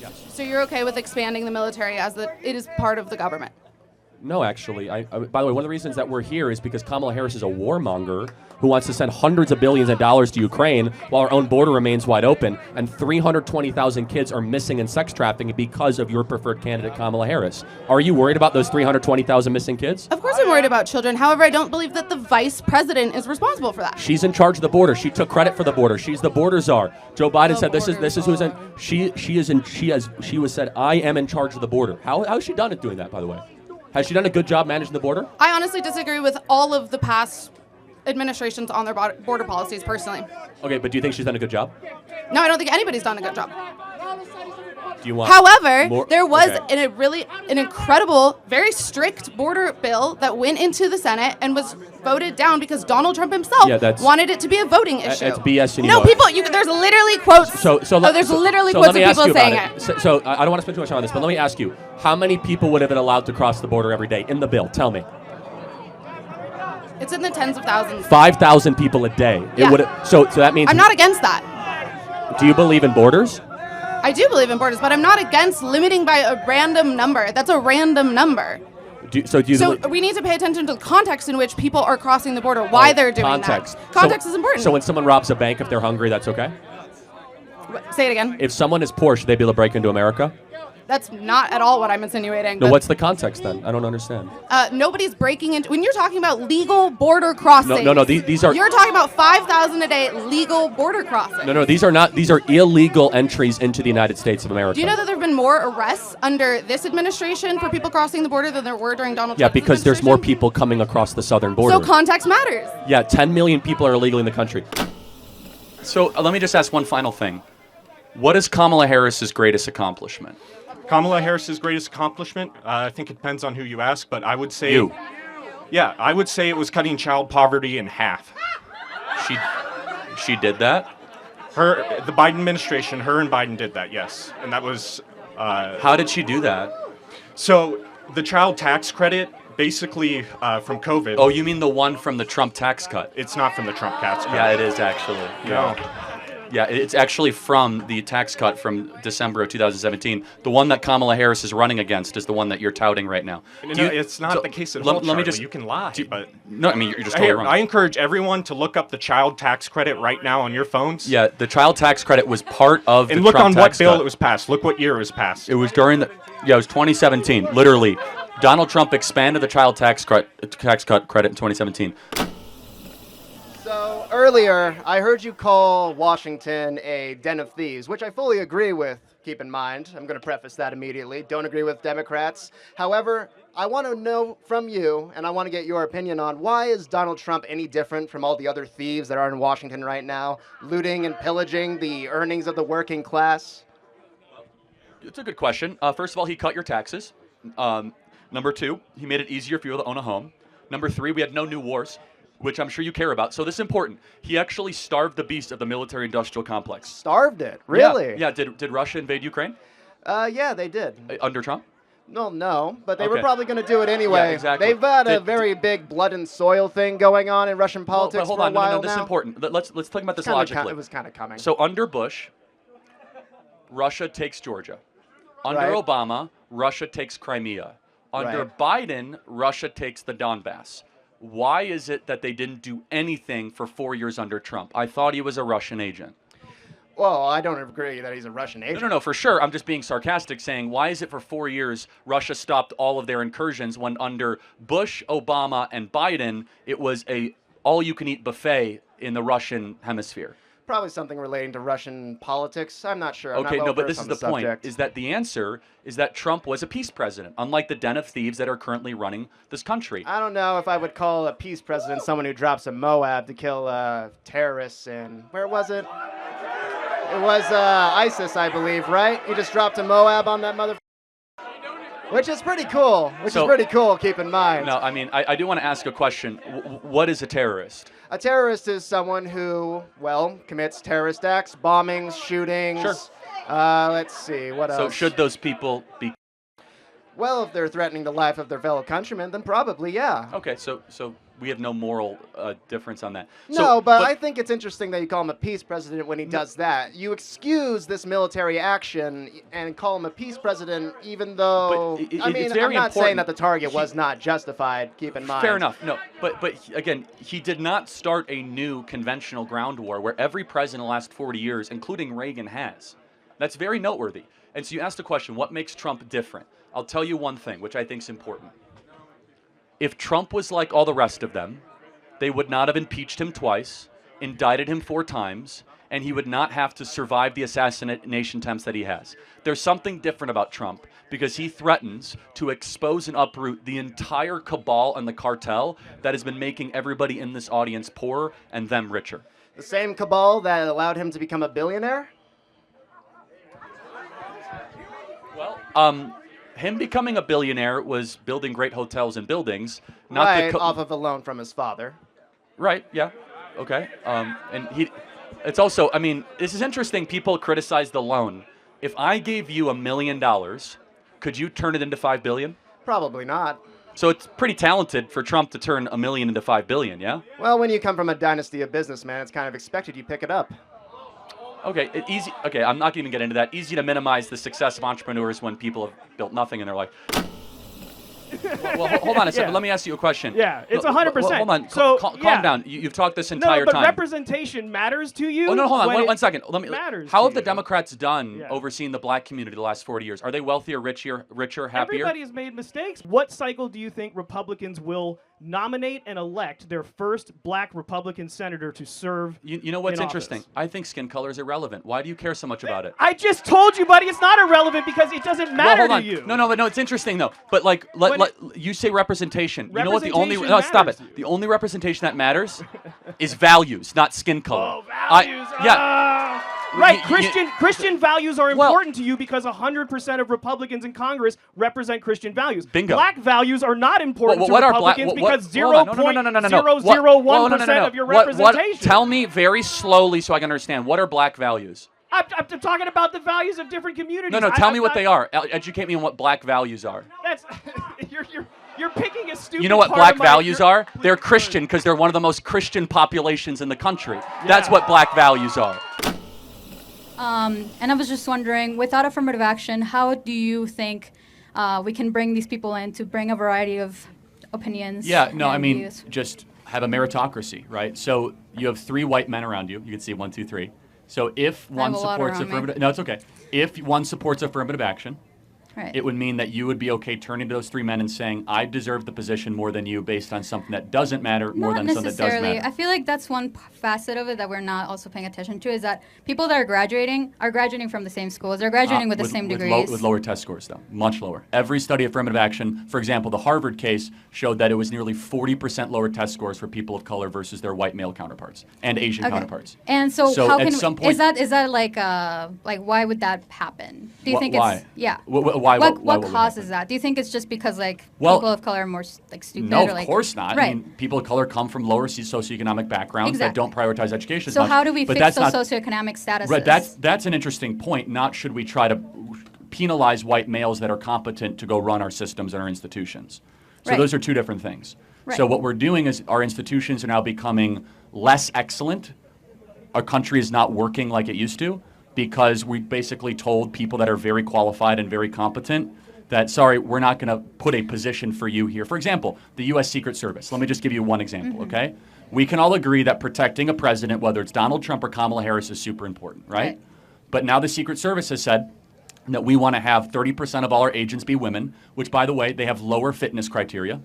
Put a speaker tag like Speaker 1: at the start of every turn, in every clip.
Speaker 1: Yes.
Speaker 2: So you're okay with expanding the military as it is part of the government?
Speaker 1: No, actually. By the way, one of the reasons that we're here is because Kamala Harris is a warmonger who wants to send hundreds of billions of dollars to Ukraine while our own border remains wide open, and 320,000 kids are missing in sex trafficking because of your preferred candidate, Kamala Harris. Are you worried about those 320,000 missing kids?
Speaker 2: Of course I'm worried about children. However, I don't believe that the vice president is responsible for that.
Speaker 1: She's in charge of the border. She took credit for the border. She's the border czar. Joe Biden said this is who's in. She was said, I am in charge of the border. How has she done it doing that, by the way? Has she done a good job managing the border?
Speaker 2: I honestly disagree with all of the past administrations on their border policies personally.
Speaker 1: Okay, but do you think she's done a good job?
Speaker 2: No, I don't think anybody's done a good job.
Speaker 1: Do you want
Speaker 2: However,
Speaker 1: more?
Speaker 2: there was
Speaker 1: Okay.
Speaker 2: an incredible, very strict border bill that went into the Senate and was voted down because Donald Trump himself wanted it to be a voting issue.
Speaker 1: It's BS. And
Speaker 2: No, there's literally quotes. There's literally quotes of people saying it.
Speaker 1: So I don't want to spend too much time on this, but let me ask you, how many people would have been allowed to cross the border every day in the bill? Tell me.
Speaker 2: It's in the tens of thousands.
Speaker 1: 5,000 people a day.
Speaker 2: Yeah.
Speaker 1: It would. So that means.
Speaker 2: I'm not against that.
Speaker 1: Do you believe in borders?
Speaker 2: I do believe in borders, but I'm not against limiting by a random number. That's a random number. So we need to pay attention to the context in which people are crossing the border, why they're doing that. Context is important.
Speaker 1: So when someone robs a bank, if they're hungry, that's okay?
Speaker 2: Say it again.
Speaker 1: If someone is poor, should they be able to break into America?
Speaker 2: That's not at all what I'm insinuating.
Speaker 1: No, what's the context then? I don't understand.
Speaker 2: Nobody's breaking into. When you're talking about legal border crossings.
Speaker 1: No. These are.
Speaker 2: You're talking about 5,000 a day legal border crossings.
Speaker 1: No. These are not. These are illegal entries into the United States of America.
Speaker 2: Do you know that there have been more arrests under this administration for people crossing the border than there were during Donald Trump's
Speaker 1: Yeah, because there's more people coming across the southern border.
Speaker 2: So context matters.
Speaker 1: Yeah, 10 million people are illegally in the country.
Speaker 3: So let me just ask one final thing. What is Kamala Harris's greatest accomplishment?
Speaker 4: Kamala Harris's greatest accomplishment? I think it depends on who you ask, but I would say...
Speaker 3: You.
Speaker 4: Yeah, I would say it was cutting child poverty in half.
Speaker 3: She did that?
Speaker 4: The Biden administration, her and Biden did that, yes. And that was...
Speaker 3: How did she do that?
Speaker 4: So, the child tax credit, basically from COVID...
Speaker 3: Oh, you mean the one from the Trump tax cut?
Speaker 4: It's not from the Trump tax cut.
Speaker 3: Yeah, it is actually.
Speaker 4: No.
Speaker 3: Yeah, it's actually from the tax cut from December of 2017. The one that Kamala Harris is running against is the one that you're touting right now.
Speaker 4: No, it's not the case at all,
Speaker 3: let me just,
Speaker 4: you can lie, but...
Speaker 3: No, I mean, you're just totally wrong.
Speaker 4: I encourage everyone to look up the child tax credit right now on your phones.
Speaker 3: Yeah, the child tax credit was part of the Trump tax cut.
Speaker 4: And look on what bill it was passed. Look what year it was passed.
Speaker 3: It was during the... Yeah, it was 2017, literally. Donald Trump expanded the child tax cut credit in 2017.
Speaker 5: So earlier, I heard you call Washington a den of thieves, which I fully agree with, keep in mind. I'm going to preface that immediately. Don't agree with Democrats. However, I want to know from you, and I want to get your opinion on, why is Donald Trump any different from all the other thieves that are in Washington right now, looting and pillaging the earnings of the working class?
Speaker 3: It's a good question. First of all, he cut your taxes. Number two, he made it easier for you to own a home. Number three, we had no new wars, which I'm sure you care about. So this is important. He actually starved the beast of the military-industrial complex.
Speaker 5: Starved it? Really?
Speaker 3: Yeah. Did Russia invade Ukraine?
Speaker 5: Yeah, they did.
Speaker 3: Under Trump?
Speaker 5: No, but they were probably going to do it anyway.
Speaker 3: Yeah, exactly.
Speaker 5: They've had a very big blood and soil thing going on in Russian politics
Speaker 3: hold
Speaker 5: for a
Speaker 3: on.
Speaker 5: while
Speaker 3: No, this is important. Let's talk about this logically.
Speaker 5: It was kind of coming.
Speaker 3: So under Bush, Russia takes Georgia. Under
Speaker 5: Right.
Speaker 3: Obama, Russia takes Crimea. Under Biden, Russia takes the Donbass. Why is it that they didn't do anything for 4 years under Trump? I thought he was a Russian agent.
Speaker 5: Well, I don't agree that he's a Russian agent.
Speaker 3: No, for sure. I'm just being sarcastic, saying, why is it for 4 years Russia stopped all of their incursions when under Bush, Obama, and Biden, it was a all-you-can-eat buffet in the Russian hemisphere?
Speaker 5: Probably something relating to Russian politics. I'm not sure. I'm
Speaker 3: Okay,
Speaker 5: not
Speaker 3: no, but this
Speaker 5: well-versed
Speaker 3: is
Speaker 5: on
Speaker 3: the point,
Speaker 5: subject.
Speaker 3: is that the answer is that Trump was a peace president, unlike the den of thieves that are currently running this country.
Speaker 5: I don't know if I would call a peace president someone who drops a Moab to kill terrorists in... Where was it? It was ISIS, I believe, right? He just dropped a Moab on that mother... Which is pretty cool. Keep in mind.
Speaker 3: No, I mean, I do want to ask a question. What is a terrorist?
Speaker 5: A terrorist is someone who, well, commits terrorist acts, bombings, shootings.
Speaker 3: Sure.
Speaker 5: Let's see, what else?
Speaker 3: So should those people be...
Speaker 5: Well, if they're threatening the life of their fellow countrymen, then probably, yeah.
Speaker 3: Okay, so we have no moral difference on that.
Speaker 5: No, but I think it's interesting that you call him a peace president when he does that. You excuse this military action and call him a peace president, even though I'm not saying that the target was not justified. Keep in mind.
Speaker 3: Fair enough. No, but again, he did not start a new conventional ground war where every president in the last 40 years, including Reagan, has. That's very noteworthy. And so you asked the question, what makes Trump different? I'll tell you one thing, which I think is important. If Trump was like all the rest of them, they would not have impeached him twice, indicted him 4 times, and he would not have to survive the assassination attempts that he has. There's something different about Trump because he threatens to expose and uproot the entire cabal and the cartel that has been making everybody in this audience poorer and them richer.
Speaker 5: The same cabal that allowed him to become a billionaire?
Speaker 3: Well, him becoming a billionaire was building great hotels and buildings. Not
Speaker 5: right, off of a loan from his father.
Speaker 3: Right, yeah, okay. It's also, this is interesting. People criticize the loan. If I gave you $1 million, could you turn it into $5 billion?
Speaker 5: Probably not.
Speaker 3: So it's pretty talented for Trump to turn $1 million into $5 billion, yeah?
Speaker 5: Well, when you come from a dynasty of businessmen, it's kind of expected you pick it up.
Speaker 3: Okay, easy. Okay, I'm not going to even get into that. Easy to minimize the success of entrepreneurs when people have built nothing in their life. Well, hold on a second.
Speaker 6: Yeah.
Speaker 3: Let me ask you a question.
Speaker 6: Yeah, it's 100%.
Speaker 3: Hold on.
Speaker 6: So,
Speaker 3: calm down. You've talked this entire
Speaker 6: but
Speaker 3: time.
Speaker 6: representation matters to you.
Speaker 3: Oh no, hold on. One second. How have the
Speaker 6: you.
Speaker 3: Democrats done overseeing the black community the last 40 years? Are they wealthier, richer, happier?
Speaker 6: Everybody has made mistakes. What cycle do you think Republicans will nominate and elect their first black Republican senator to serve?
Speaker 3: You know what's
Speaker 6: in
Speaker 3: interesting?
Speaker 6: office?
Speaker 3: I think skin color is irrelevant. Why do you care so much about it?
Speaker 6: I just told you, buddy, it's not irrelevant because it doesn't matter
Speaker 3: hold on.
Speaker 6: to you.
Speaker 3: No, it's interesting though. But you say representation. You know what? Stop it.
Speaker 6: matters to you.
Speaker 3: The only representation that matters is values, not skin color.
Speaker 6: Oh, values. Right, Christian values are important to you because 100% of Republicans in Congress represent Christian values.
Speaker 3: Bingo.
Speaker 6: Black values are not important to
Speaker 3: what are
Speaker 6: Republicans because
Speaker 3: hold on. No.
Speaker 6: 0.001% of your representation.
Speaker 3: Tell me very slowly so I can understand. What are black values?
Speaker 6: I'm talking about the values of different communities.
Speaker 3: No, tell me what they are. Educate me on what black values are.
Speaker 6: That's you're picking a stupid.
Speaker 3: You know what
Speaker 6: part
Speaker 3: black
Speaker 6: of my-
Speaker 3: values
Speaker 6: you're-
Speaker 3: are? They're Christian because they're one of the most Christian populations in the country. That's what black values are.
Speaker 7: And I was just wondering, without affirmative action, how do you think we can bring these people in to bring a variety of opinions?
Speaker 3: Yeah, no,
Speaker 7: and views?
Speaker 3: just have a meritocracy, right? So you have 3 white men around you. You can see 1, 2, 3. So if one
Speaker 7: have a lot
Speaker 3: supports
Speaker 7: around me.
Speaker 3: affirmative, no, it's okay. If one supports affirmative action,
Speaker 7: Right.
Speaker 3: it would mean that you would be okay turning to those 3 men and saying, I deserve the position more than you based on something that doesn't matter more
Speaker 7: Not
Speaker 3: than something that does
Speaker 7: necessarily.
Speaker 3: matter.
Speaker 7: I feel like that's one facet of it that we're not also paying attention to is that people that are graduating from the same schools. They're graduating with the same degrees.
Speaker 3: With lower test scores, though. Much lower. Every study of affirmative action, for example, the Harvard case showed that it was nearly 40% lower test scores for people of color versus their white male counterparts and Asian counterparts.
Speaker 7: And so how
Speaker 3: at
Speaker 7: can
Speaker 3: some point,
Speaker 7: is that like why would that happen? Do you think
Speaker 3: why?
Speaker 7: it's yeah?
Speaker 3: Why
Speaker 7: What
Speaker 3: would it
Speaker 7: causes
Speaker 3: happen?
Speaker 7: that? Do you think it's just because
Speaker 3: Well,
Speaker 7: people of color are more stupid?
Speaker 3: No,
Speaker 7: or,
Speaker 3: of course not.
Speaker 7: Right.
Speaker 3: I mean, people of color come from lower socioeconomic backgrounds that don't prioritize education
Speaker 7: So
Speaker 3: as much.
Speaker 7: how do we
Speaker 3: but
Speaker 7: fix
Speaker 3: that's
Speaker 7: those
Speaker 3: not,
Speaker 7: socioeconomic statuses?
Speaker 3: Right, that's an interesting point. Not should we try to penalize white males that are competent to go run our systems and our institutions. So
Speaker 7: Right.
Speaker 3: those are 2 different things.
Speaker 7: Right.
Speaker 3: So what we're doing is our institutions are now becoming less excellent. Our country is not working like it used to because we basically told people that are very qualified and very competent that, sorry, we're not going to put a position for you here. For example, the U.S. Secret Service. Let me just give you one example, okay? We can all agree that protecting a president, whether it's Donald Trump or Kamala Harris, is super important, right? But now the Secret Service has said that we want to have 30% of all our agents be women, which, by the way, they have lower fitness criteria.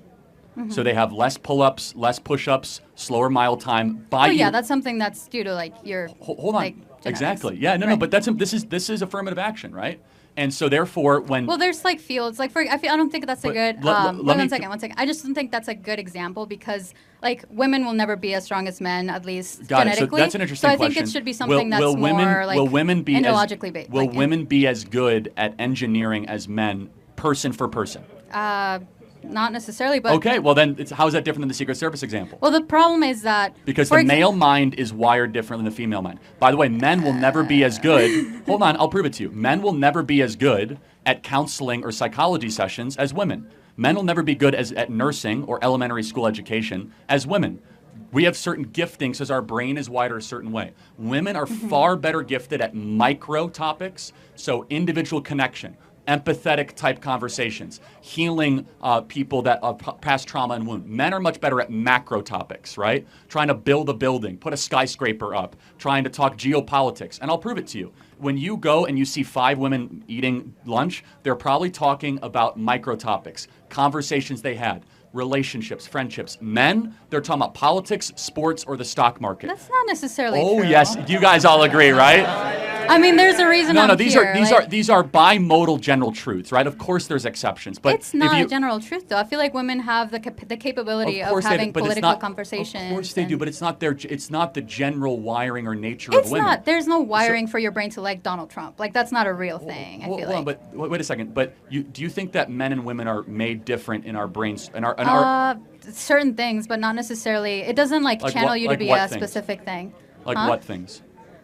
Speaker 3: So they have less pull-ups, less push-ups, slower mile time.
Speaker 7: that's something that's due to like your
Speaker 3: Hold on.
Speaker 7: genetics.
Speaker 3: Exactly. Yeah. No.
Speaker 7: Right.
Speaker 3: But this is affirmative action, right? And so therefore, when
Speaker 7: there's like fields like I don't think that's a
Speaker 3: But
Speaker 7: good. One second. I just don't think that's a good example because like women will never be as strong as men, at least
Speaker 3: Got it.
Speaker 7: genetically.
Speaker 3: So that's an interesting
Speaker 7: So I
Speaker 3: question.
Speaker 7: think it should be something that's
Speaker 3: will women,
Speaker 7: more like
Speaker 3: will women be
Speaker 7: endologically based.
Speaker 3: Will women be as good at engineering as men, person for person?
Speaker 7: Not necessarily, but
Speaker 3: Okay. Well, then how is that different than the Secret Service example?
Speaker 7: well, the problem is that
Speaker 3: Because
Speaker 7: for
Speaker 3: the male mind is wired different than the female mind. By the way, men will never be as good. Hold on, I'll prove it to you. Men will never be as good at counseling or psychology sessions as women. Men will never be good at nursing or elementary school education as women. We have certain giftings because our brain is wired a certain way. Women are far better gifted at micro topics, so individual connection, empathetic type conversations, healing people that past trauma and wound. Men are much better at macro topics, right? Trying to build a building, put a skyscraper up, trying to talk geopolitics. And I'll prove it to you. When you go and you see 5 women eating lunch, they're probably talking about micro topics, conversations they had, relationships, friendships. Men, they're talking about politics, sports, or the stock market.
Speaker 7: That's not necessarily
Speaker 3: true.
Speaker 7: true.
Speaker 3: Yes, you guys all agree, right?
Speaker 7: I mean, there's a reason.
Speaker 3: No, these are bimodal general truths, right? Of course, there's exceptions, but
Speaker 7: it's not a general truth, though. I feel like women have the capability of having political conversations.
Speaker 3: Of course they do, but it's not the general wiring or nature of women.
Speaker 7: It's not. There's no wiring for your brain to like Donald Trump. Like that's not a real thing. I feel like.
Speaker 3: But wait a second. But do you think that men and women are made different in our brains and our
Speaker 7: certain things, but not necessarily. It doesn't channel you to be a specific thing.
Speaker 3: Like what things?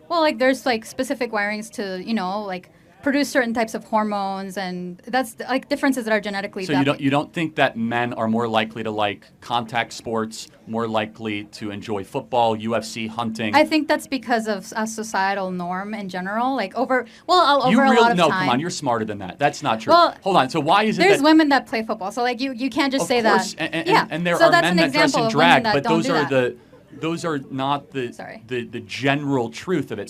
Speaker 7: Well, there's specific wirings to produce certain types of hormones, and that's differences that are genetically.
Speaker 3: So you don't think that men are more likely to like contact sports, more likely to enjoy football, UFC, hunting?
Speaker 7: I think that's because of a societal norm in general. Over a lot of time.
Speaker 3: No, come on, you're smarter than that. That's not true.
Speaker 7: Well,
Speaker 3: hold on. So why is it
Speaker 7: there's women that play football? So you can't just say that.
Speaker 3: And there
Speaker 7: so
Speaker 3: are
Speaker 7: that's
Speaker 3: men
Speaker 7: an
Speaker 3: that dress
Speaker 7: example
Speaker 3: in
Speaker 7: of women
Speaker 3: drag,
Speaker 7: that
Speaker 3: but
Speaker 7: don't
Speaker 3: those
Speaker 7: do
Speaker 3: are
Speaker 7: that.
Speaker 3: those are not the general truth of it.